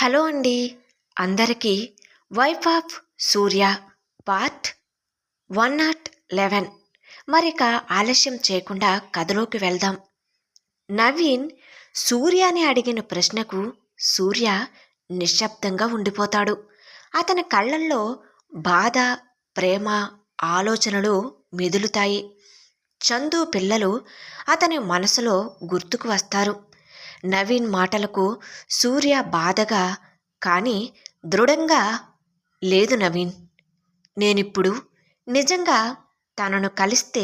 Hello అండి అందరికీ wife of Surya part 111. మరిక ఆలస్యం చేయకుండా కథలోకి వెళ్దాం. నవీన్ సూర్యని అడిగిన ప్రశ్నకు సూర్య నిశ్శబ్దంగా ఉండిపోతాడు. అతని కళ్ళల్లో బాధ, ప్రేమ, ఆలోచనలు మెదులుతాయి. చందు పిల్లలు అతని మనసులో గుర్తుకు వస్తారు. నవీన్ మాటలకు సూర్య బాధగా కానీ దృఢంగా, లేదు నవీన్, నేనిప్పుడు నిజంగా తనను కలిస్తే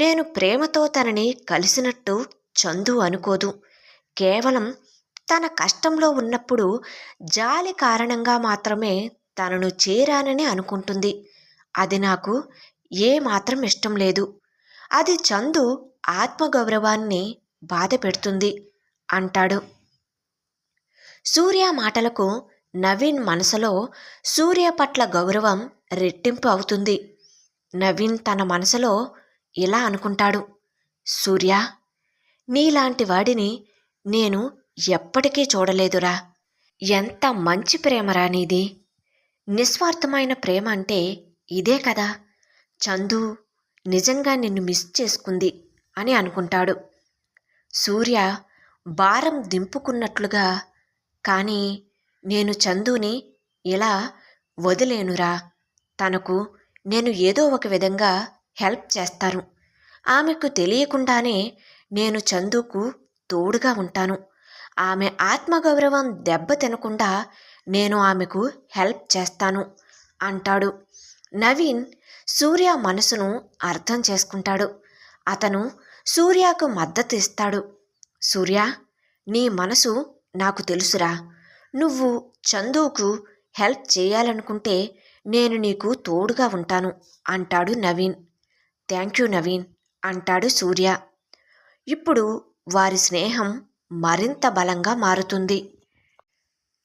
నేను ప్రేమతో తనని కలిసినట్టు చందు అనుకోదు. కేవలం తన కష్టంలో ఉన్నప్పుడు జాలి కారణంగా మాత్రమే తనను చేరానని అనుకుంటుంది. అది నాకు ఏమాత్రం ఇష్టం లేదు. అది చందు ఆత్మగౌరవాన్ని బాధ పెడుతుంది అంటాడు. సూర్య మాటలకు నవీన్ మనసులో సూర్య పట్ల గౌరవం రెట్టింపు అవుతుంది. నవీన్ తన మనసులో ఇలా అనుకుంటాడు, సూర్య, నీలాంటి వాడిని నేను ఎప్పటికీ చూడలేదురా. ఎంత మంచి ప్రేమరా నీది. నిస్వార్థమైన ప్రేమ అంటే ఇదే కదా. చందు నిజంగా నిన్ను మిస్ చేసుకుంది అని అనుకుంటాడు. సూర్య భారం దింపుకున్నట్లుగా, కానీ నేను చందుని ఇలా వదిలేనురా. తనకు నేను ఏదో ఒక విధంగా హెల్ప్ చేస్తాను. ఆమెకు తెలియకుండానే నేను చందుకు తోడుగా ఉంటాను. ఆమె ఆత్మగౌరవం దెబ్బ తినకుండా నేను ఆమెకు హెల్ప్ చేస్తాను అంటాడు. నవీన్ సూర్య మనసును అర్థం చేసుకుంటాడు. అతను సూర్యకు మద్దతు ఇస్తాడు. సూర్య, నీ మనసు నాకు తెలుసురా. నువ్వు చందుకు హెల్ప్ చేయాలనుకుంటే నేను నీకు తోడుగా ఉంటాను అంటాడు నవీన్. థ్యాంక్ యూ నవీన్ అంటాడు సూర్య. ఇప్పుడు వారి స్నేహం మరింత బలంగా మారుతుంది.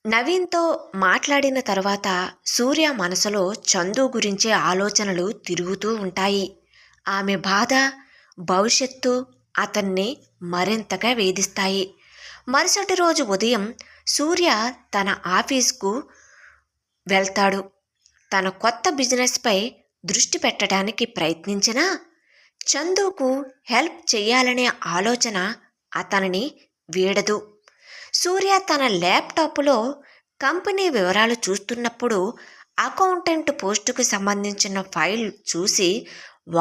నవీన్తో మాట్లాడిన తర్వాత సూర్య మనసులో చందు గురించే ఆలోచనలు తిరుగుతూ ఉంటాయి. ఆమె బాధ, భవిష్యత్తు అతన్ని మరింతగా వేధిస్తాయి. మరుసటి రోజు ఉదయం సూర్య తన ఆఫీస్కు వెళ్తాడు. తన కొత్త బిజినెస్పై దృష్టి పెట్టడానికి ప్రయత్నించినా చందుకు హెల్ప్ చేయాలనే ఆలోచన అతనిని వీడదు. సూర్య తన ల్యాప్టాప్లో కంపెనీ వివరాలు చూస్తున్నప్పుడు అకౌంటెంట్ పోస్టుకు సంబంధించిన ఫైల్ చూసి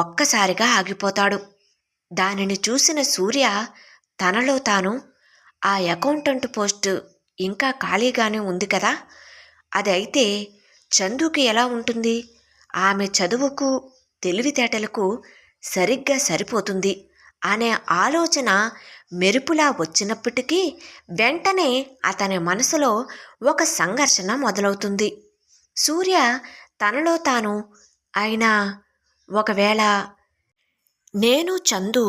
ఒక్కసారిగా ఆగిపోతాడు. దానిని చూసిన సూర్య తనలో తాను, ఆ అకౌంటెంట్ పోస్టు ఇంకా ఖాళీగానే ఉంది కదా, అది అయితే చందుకి ఎలా ఉంటుంది? ఆమె చదువుకు, తెలివితేటలకు సరిగ్గా సరిపోతుంది అనే ఆలోచన మెరుపులా వచ్చినప్పటికీ వెంటనే అతని మనసులో ఒక సంఘర్షణ మొదలవుతుంది. సూర్య తనలో తాను, అయినా ఒకవేళ నేను చందు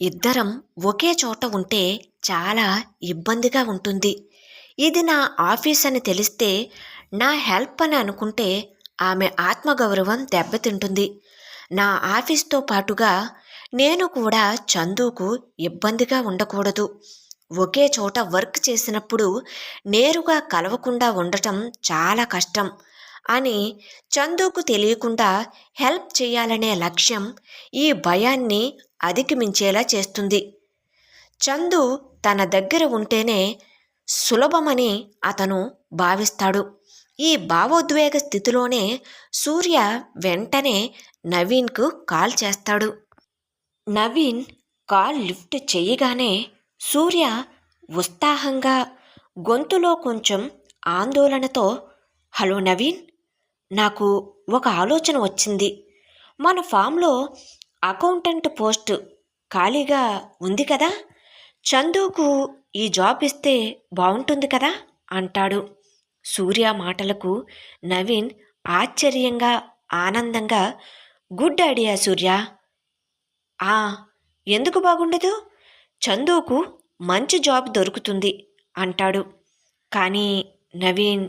ఇద్దరం ఒకే చోట ఉంటే చాలా ఇబ్బందిగా ఉంటుంది. ఇది నా ఆఫీస్ అని తెలిస్తే, నా హెల్ప్ అని అనుకుంటే ఆమె ఆత్మగౌరవం దెబ్బతింటుంది. నా ఆఫీస్తో పాటుగా నేను కూడా చందుకు ఇబ్బందిగా ఉండకూడదు. ఒకే చోట వర్క్ చేసినప్పుడు నేరుగా కలవకుండా ఉండటం చాలా కష్టం అని చందుకు తెలియకుండా హెల్ప్ చేయాలనే లక్ష్యం ఈ భయాన్ని అధిగమించేలా చేస్తుంది. చందు తన దగ్గర ఉంటేనే సులభమని అతను భావిస్తాడు. ఈ భావోద్వేగ స్థితిలోనే సూర్య వెంటనే నవీన్కు కాల్ చేస్తాడు. నవీన్ కాల్ లిఫ్ట్ చేయగానే సూర్య ఉత్సాహంగా, గొంతులో కొంచెం ఆందోళనతో, హలో నవీన్, నాకు ఒక ఆలోచన వచ్చింది. మన ఫామ్లో అకౌంటెంట్ పోస్ట్ ఖాళీగా ఉంది కదా, చందుకు ఈ జాబ్ ఇస్తే బాగుంటుంది కదా అంటాడు. సూర్య మాటలకు నవీన్ ఆశ్చర్యంగా, ఆనందంగా, గుడ్ ఐడియా సూర్య. ఎందుకు బాగుండదు? చందుకు మంచి జాబ్ దొరుకుతుంది అంటాడు. కానీ నవీన్,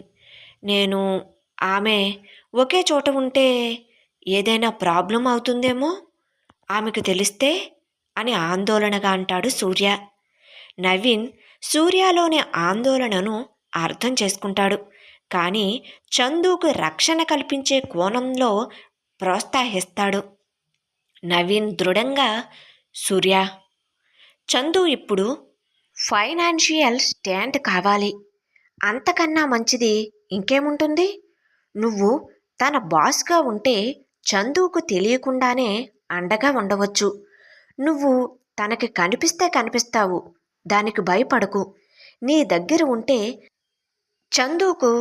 నేను ఆమె ఒకే చోట ఉంటే ఏదైనా ప్రాబ్లం అవుతుందేమో, ఆమెకు తెలిస్తే అని ఆందోళనగా అంటాడు సూర్య. నవీన్ సూర్యలోని ఆందోళనను అర్థం చేసుకుంటాడు. కానీ చందుకు రక్షణ కల్పించే కోణంలో ప్రోత్సహిస్తాడు. నవీన్ దృఢంగా, సూర్య, చందు ఇప్పుడు ఫైనాన్షియల్ స్టాండ్ కావాలి. అంతకన్నా మంచిది ఇంకేముంటుంది? నువ్వు తన బాస్గా ఉంటే చందుకు తెలియకుండానే అండగా ఉండవచ్చు. నువ్వు తనకి కనిపిస్తే కనిపిస్తావు, దానికి భయపడకు. నీ దగ్గర ఉంటే చందుకు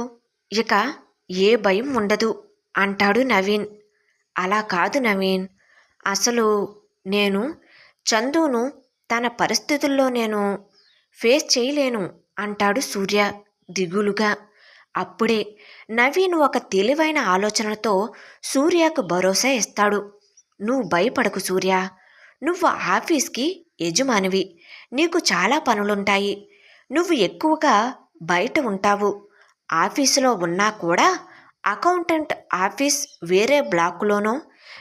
ఇక ఏ భయం ఉండదు అంటాడు నవీన్. అలా కాదు నవీన్, అసలు నేను చందును తన పరిస్థితుల్లో నేను ఫేస్ చేయలేను అంటాడు సూర్య దిగులుగా. అప్పుడే నవీన్ ఒక తెలివైన ఆలోచనతో సూర్యకు భరోసా ఇస్తాడు. నువ్వు భయపడకు సూర్య, నువ్వు ఆఫీస్కి యజమానివి, నీకు చాలా పనులుంటాయి. నువ్వు ఎక్కువగా బయట ఉంటావు. ఆఫీసులో ఉన్నా కూడా అకౌంటెంట్ ఆఫీస్ వేరే బ్లాక్లోనో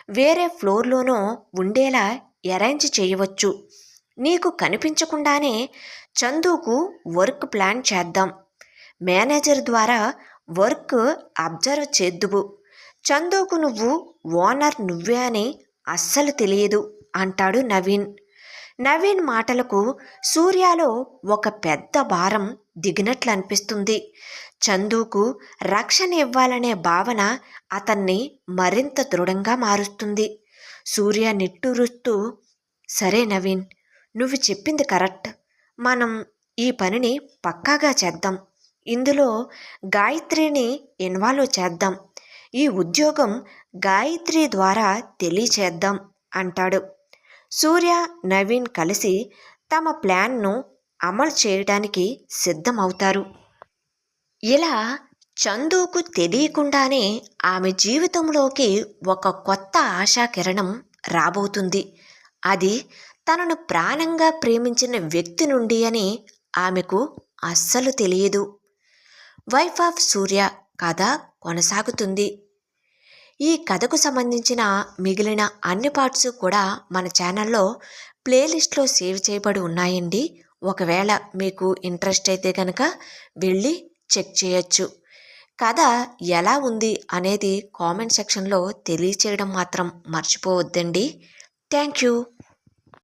వేరే ఫ్లోర్లోనో ఉండేలా అరేంజ్ చేయవచ్చు. నీకు కనిపించకుండానే చందుకు వర్క్ ప్లాన్ చేద్దాం. మేనేజర్ ద్వారా వర్క్ అబ్జర్వ్ చేద్దువు. చందుకు నువ్వు ఓనర్ నువ్వే అని అస్సలు తెలియదు అంటాడు నవీన్. నవీన్ మాటలకు సూర్యలో ఒక పెద్ద భారం దిగినట్లు అనిపిస్తుంది. చందుకు రక్షణ ఇవ్వాలనే భావన అతన్ని మరింత దృఢంగా మారుస్తుంది. సూర్య నిట్టూరుస్తూ, సరే నవీన్, నువ్వు చెప్పింది కరెక్ట్. మనం ఈ పనిని పక్కాగా చేద్దాం. ఇందులో గాయత్రిని ఇన్వాల్వ్ చేద్దాం. ఈ ఉద్యోగం గాయత్రి ద్వారా తెలియచేద్దాం అంటాడు. సూర్య, నవీన్ కలిసి తమ ప్లాన్ను అమలు చేయడానికి సిద్ధమవుతారు. ఇలా చందుకు తెలియకుండానే ఆమె జీవితంలోకి ఒక కొత్త ఆశాకిరణం రాబోతుంది. అది తనను ప్రాణంగా ప్రేమించిన వ్యక్తి నుండి అని ఆమెకు అస్సలు తెలియదు. వైఫ్ ఆఫ్ సూర్య కథ కొనసాగుతుంది. ఈ కథకు సంబంధించిన మిగిలిన అన్ని పార్ట్స్ కూడా మన ఛానల్లో ప్లేలిస్ట్లో సేవ్ చేయబడి ఉన్నాయండి. ఒకవేళ మీకు ఇంట్రెస్ట్ అయితే కనుక వెళ్ళి చెక్ చేయొచ్చు. కథ ఎలా ఉంది అనేది కామెంట్ సెక్షన్లో తెలియచేయడం మాత్రం మర్చిపోవద్దండి. Thank you.